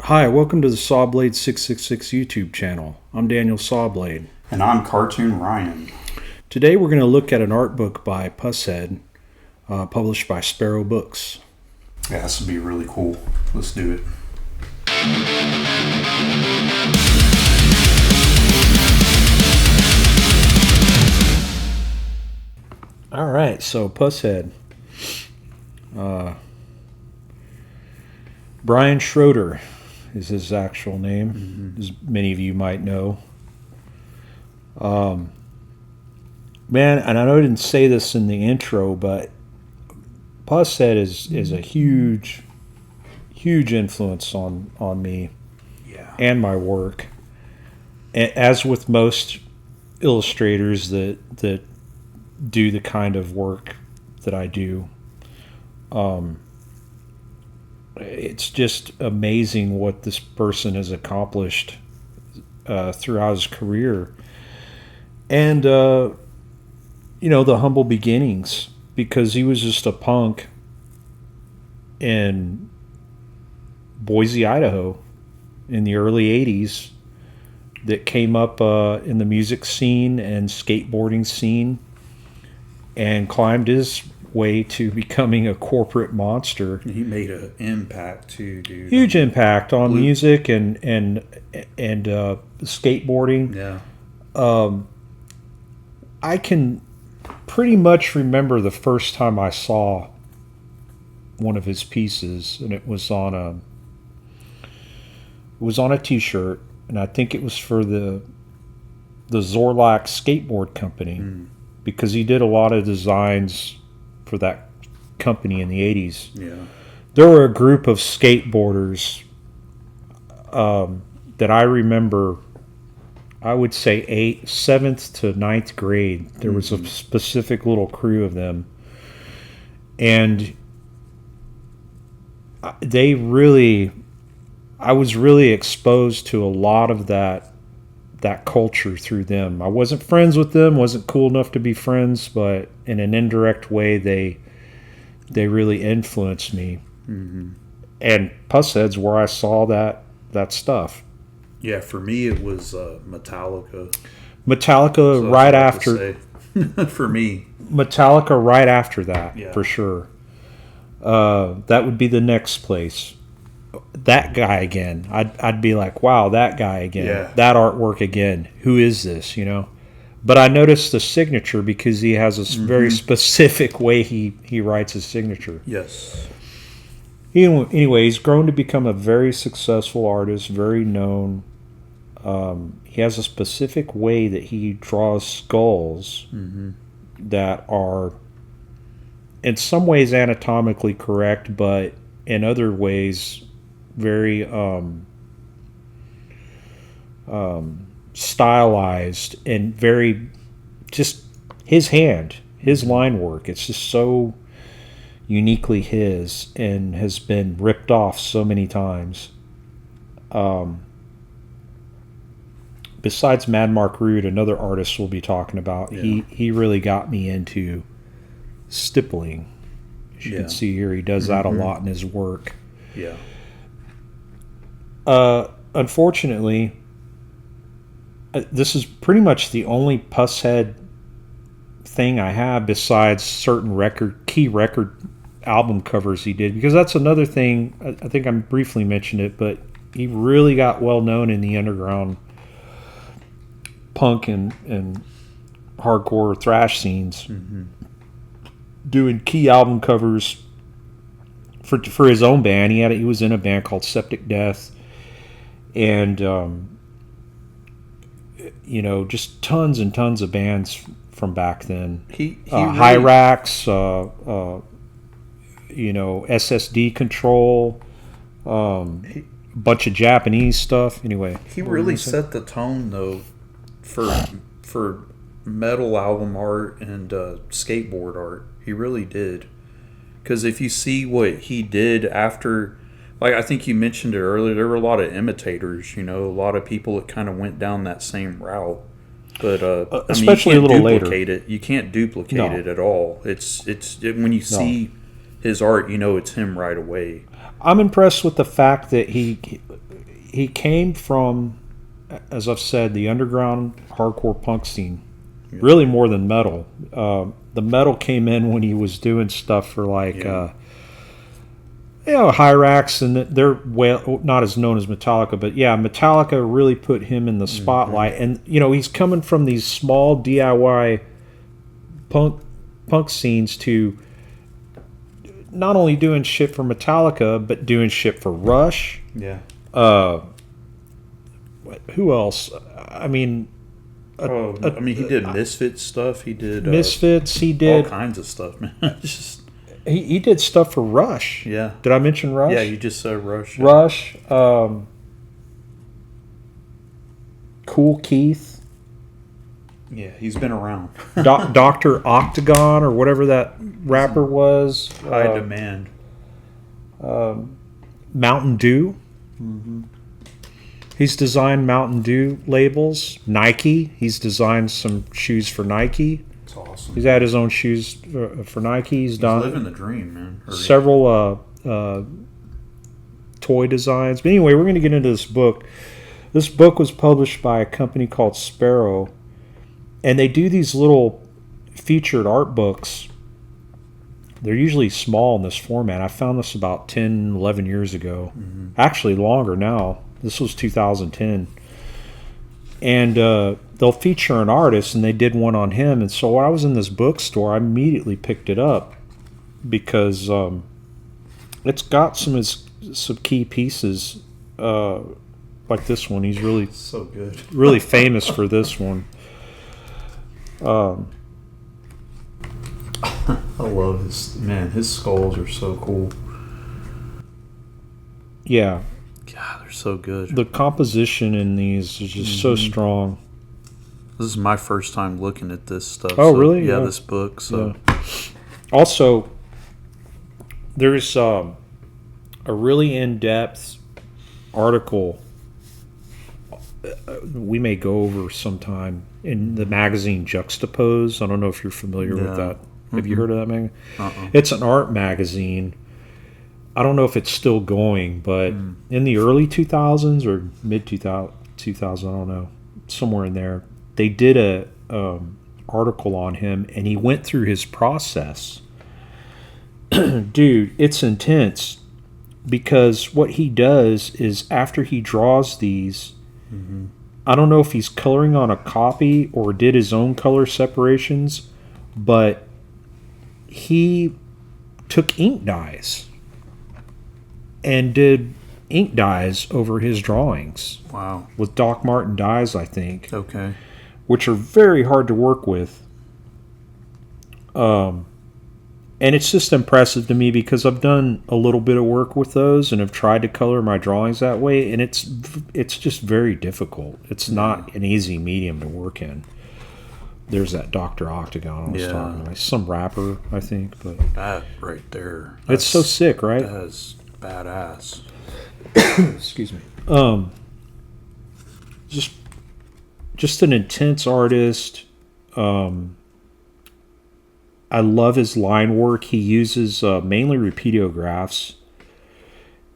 Hi, welcome to the Sawblade 666 YouTube channel. I'm Daniel Sawblade. And I'm Cartoon Ryan. Today we're going to look at an art book by Pushead, published by Sparrow Books. Yeah, this would be really cool. Let's do it. All right, so Pushead. Brian Schroeder is his actual name, as many of you might know. Man, and I know I didn't say this in the intro, but Pushead is a huge influence on me and my work. As with most illustrators that do the kind of work that I do, it's just amazing what this person has accomplished throughout his career. And, the humble beginnings, because he was just a punk in Boise, Idaho in the early 80s that came up in the music scene and skateboarding scene and climbed his way to becoming a corporate monster. He made an impact too, dude. Huge impact on music and skateboarding. Yeah. I can pretty much remember the first time I saw one of his pieces, and it was on a T-shirt, and I think it was for the Zorlak skateboard company, because he did a lot of designs for that company in the 80s. Yeah. There were a group of skateboarders that I remember, I would say 7th to 9th grade. There was a specific little crew of them. And I was really exposed to a lot of that culture through them. I wasn't friends with them, wasn't cool enough to be friends, but in an indirect way, they really influenced me. Mm-hmm. And Pushead's where I saw that stuff. Yeah, for me it was Metallica. Metallica So right after. For me, Metallica right after that, yeah. For sure. That would be the next place. That guy again. I'd be like, wow, that guy again. Yeah. That artwork again. Who is this? But I noticed the signature because he has a very specific way he writes his signature. Yes. Anyway, he's grown to become a very successful artist, very known. He has a specific way that he draws skulls that are, in some ways, anatomically correct, but in other ways, very stylized and very just his line work. It's just so uniquely his and has been ripped off so many times. Besides Mad Mark Rude, another artist we'll be talking about, he really got me into stippling. As you can see here, he does that a lot in his work. Yeah. Unfortunately, this is pretty much the only Pushead thing I have besides certain key record album covers he did, because that's another thing. I think I briefly mentioned it, but he really got well known in the underground punk and hardcore thrash scenes, doing key album covers for his own band. He was in a band called Septic Death, and just tons and tons of bands from back then. Hyrax, SSD Control, bunch of Japanese stuff. Anyway, he really set the tone though for metal album art and skateboard art. He really did. Because if you see what he did after, like I think you mentioned it earlier, there were a lot of imitators. A lot of people that kind of went down that same route. But especially a little later, you can't duplicate it at all. It's when you see his art, it's him right away. I'm impressed with the fact that he came from, as I've said, the underground hardcore punk scene. Yeah. Really more than metal. The metal came in when he was doing stuff for like, Hyrax, and they're not as known as Metallica, but yeah, Metallica really put him in the spotlight. And he's coming from these small DIY punk scenes to not only doing shit for Metallica, but doing shit for Rush. Yeah. Who else? I mean, he did Misfits stuff. He did Misfits. He did all kinds of stuff, man. Just he did stuff for Rush. yeah. Did I mention Rush? Yeah, you just said Rush. Rush. Cool Keith. Yeah, he's been around. Dr. Octagon or whatever that rapper was. High Demand. Mountain Dew. Mm-hmm. He's designed Mountain Dew labels. Nike. He's designed some shoes for Nike. It's awesome. He's had his own shoes for Nike. He's done living the dream, man. Several toy designs. But anyway, we're going to get into this book. This book was published by a company called Sparrow. And they do these little featured art books. They're usually small in this format. I found this about 10, 11 years ago. Mm-hmm. Actually, longer now. This was 2010. And they'll feature an artist, and they did one on him. And so when I was in this bookstore, I immediately picked it up because it's got some key pieces like this one. He's really so good, really famous for this one. I love his skulls are so cool. Yeah. God, they're so good. The composition in these is just so strong. This is my first time looking at this stuff. Oh, really? Yeah, this book. So, also, there's a really in-depth article we may go over sometime in the magazine Juxtapose. I don't know if you're familiar with that. Have you heard of that magazine? It's an art magazine. I don't know if it's still going, but in the early 2000s or mid 2000, I don't know, somewhere in there, they did a article on him, and he went through his process. Dude, it's intense because what he does is after he draws these, I don't know if he's coloring on a copy or did his own color separations, but he took ink dyes and did ink dyes over his drawings. Wow. With Doc Martin dyes, I think. Okay. Which are very hard to work with. And it's just impressive to me because I've done a little bit of work with those and have tried to color my drawings that way, and it's just very difficult. It's not an easy medium to work in. There's that Dr. Octagon I was talking about. Some rapper, I think. But that right there. It's so sick, right? That is badass. Excuse me. Just an intense artist. I love his line work. He uses mainly repeatographs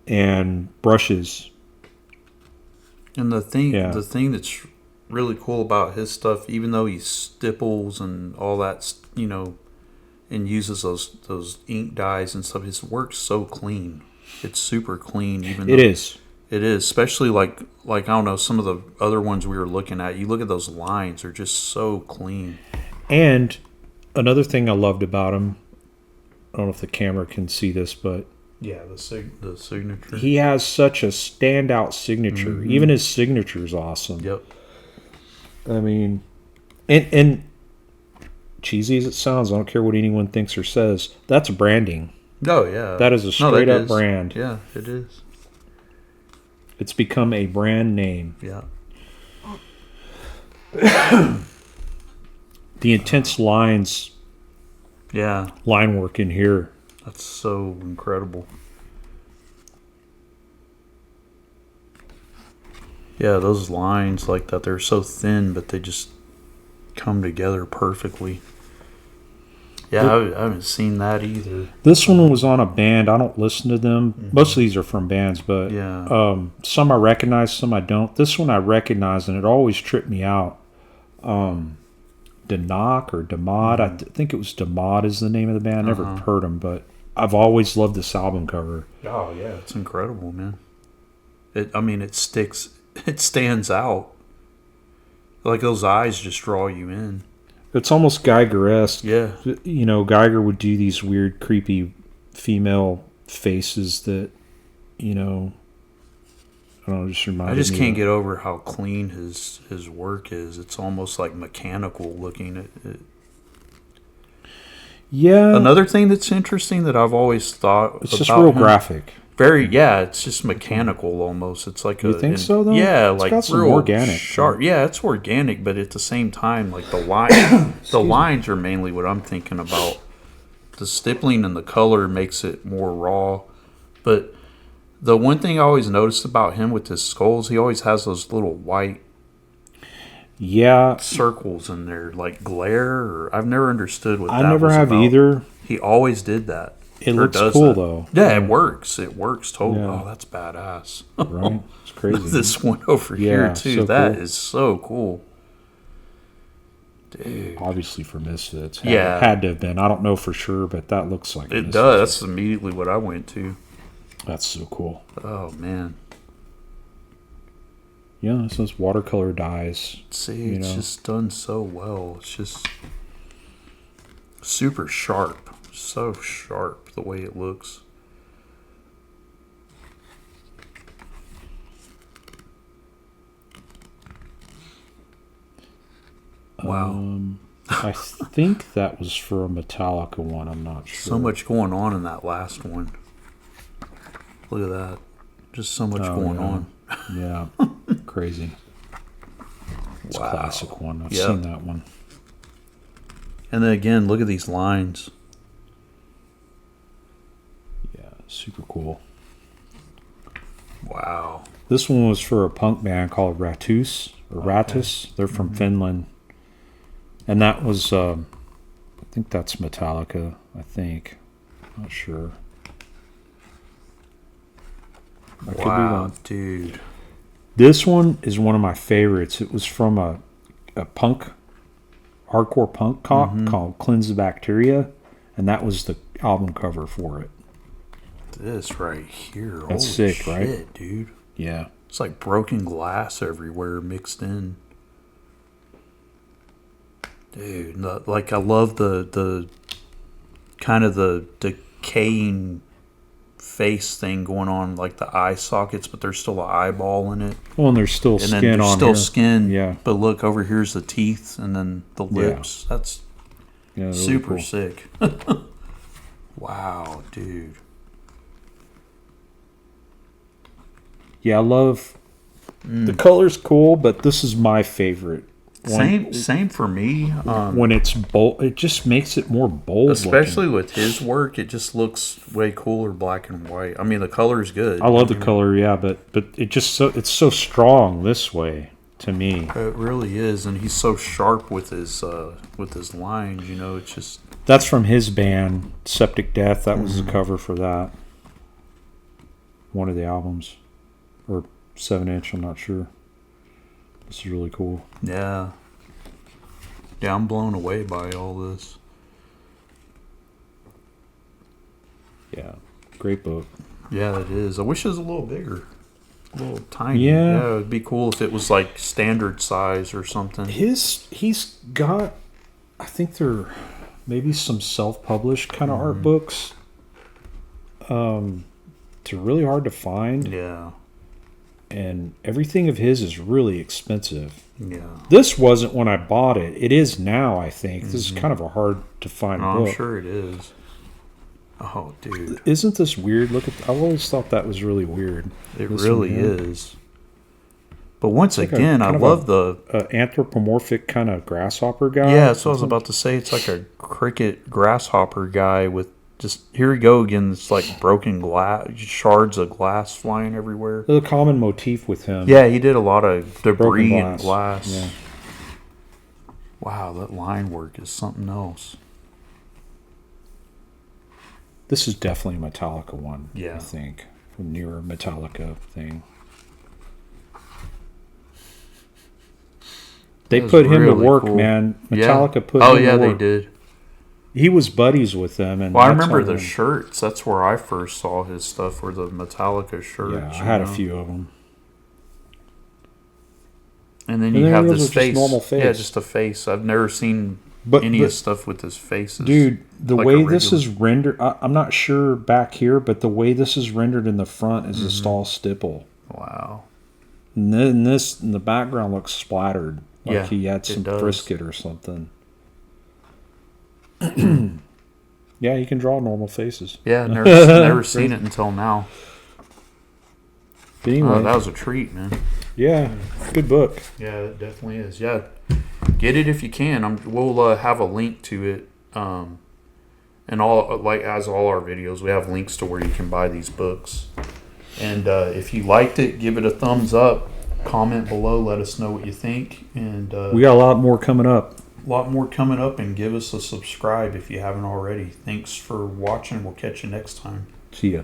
and brushes. And the thing that's really cool about his stuff, even though he stipples and all that, and uses those ink dyes and stuff, his work's so clean. It's super clean. It is, especially like I don't know, some of the other ones we were looking at. You look at those lines; they're just so clean. And another thing I loved about him, I don't know if the camera can see this, but yeah, the signature. He has such a standout signature. Mm-hmm. Even his signature is awesome. Yep. I mean, and cheesy as it sounds, I don't care what anyone thinks or says. That's branding. Oh yeah, that is a straight up brand. Yeah, it is. It's become a brand name. Yeah. The intense lines. Yeah. Line work in here. That's so incredible. Yeah, those lines like that, they're so thin, but they just come together perfectly. Yeah, I haven't seen that either. This one was on a band. I don't listen to them. Most of these are from bands, but some I recognize, some I don't. This one I recognize, and it always tripped me out. Denok or Demod. I think it was Demod is the name of the band. I never heard them, but I've always loved this album cover. Oh, yeah. It's incredible, man. It stands out. Like those eyes just draw you in. It's almost Geiger-esque. Yeah. You know, Geiger would do these weird, creepy female faces that, you know, I don't know, just reminded me. I just can't get over how clean his work is. It's almost like mechanical looking at it. Yeah. Another thing that's interesting that I've always thought it's just real graphic. It's just mechanical almost. It's like you think so though? Yeah, it's like got some real organic. Sharp. Yeah, it's organic, but at the same time, like the line, the lines are mainly what I'm thinking about. The stippling and the color makes it more raw. But the one thing I always noticed about him with his skulls, he always has those little white circles in there, like glare. Or I've never understood what that was about. I never have either. He always did that. It looks cool, though. Yeah, it works. It works totally. Yeah. Oh, that's badass. Right? It's crazy. This one over here, too. So that is so cool. Dude. Obviously for Misfits. Had to have been. I don't know for sure, but that looks like it does. That's immediately what I went to. That's so cool. Oh, man. Yeah, this is watercolor dyes. See, it's just done so well. It's just super sharp. So sharp the way it looks. Wow. I think that was for a Metallica one. I'm not sure. So much going on in that last one. Look at that. Just so much going on. Yeah. Crazy. It's a classic one. I've seen that one. And then again, look at these lines. Super cool. Wow. This one was for a punk band called Ratus. They're from Finland. And that was, I think that's Metallica, I think. Not sure. I could be wrong. Dude. This one is one of my favorites. It was from a hardcore punk called Cleanse the Bacteria. And that was the album cover for it. This right here. That's holy sick, shit, right? Dude. Yeah. It's like broken glass everywhere mixed in. Dude, like I love the kind of the decaying face thing going on, like the eye sockets, but there's still an eyeball in it. Well, and there's still skin on here. There's still skin. Yeah. But look, over here's the teeth and then the lips. Yeah. That's really super cool. sick. Wow, dude. Yeah, I love the color's cool, but this is my favorite. Same for me. When it's bold, it just makes it more bold. Especially with his work, it just looks way cooler black and white. I mean, the color is good. I love the color, yeah, but it just it's so strong this way to me. It really is, and he's so sharp with his lines. You know, it's just that's from his band Septic Death. That was the cover for that. One of the albums. Or 7-inch, I'm not sure. This is really cool. Yeah. Yeah, I'm blown away by all this. Yeah, great book. Yeah, it is. I wish it was a little bigger. A little tiny. Yeah. It would be cool if it was like standard size or something. He's got, I think they're maybe some self-published kind of art books. They're really hard to find. Yeah. And everything of his is really expensive. Yeah. This wasn't when I bought it. It is now, I think. This is kind of a hard to find book. I'm sure it is. Oh, dude. Isn't this weird? I've always thought that was really weird. It really is. But once again, I love the anthropomorphic kind of grasshopper guy. Yeah, that's what I was about to say. It's like a cricket grasshopper guy with just, here we go again. It's like broken glass, shards of glass flying everywhere. There's a common motif with him. Yeah, he did a lot of debris and glass. Yeah. Wow, that line work is something else. This is definitely a Metallica one. Yeah. I think from newer Metallica thing. They put him to work, man. Metallica put him to work. Oh yeah, they did. He was buddies with them, and well, I remember the shirts. That's where I first saw his stuff. Were the Metallica shirts? Yeah, I had a few of them. And then you have this face. Normal face. Yeah, just a face. I've never seen any of stuff with his faces. Dude, the way this is rendered, I'm not sure back here, but the way this is rendered in the front is a Stahl stipple. Wow. And then this in the background looks splattered. Like he had some brisket or something. Yeah, you can draw normal faces. Yeah, never seen it until now. But anyway, that was a treat, man. Yeah, good book. Yeah, it definitely is. Yeah, get it if you can. We'll have a link to it, and all as all our videos, we have links to where you can buy these books. And if you liked it, give it a thumbs up. Comment below. Let us know what you think. And we got a lot more coming up. And give us a subscribe if you haven't already. Thanks for watching. We'll catch you next time. See ya.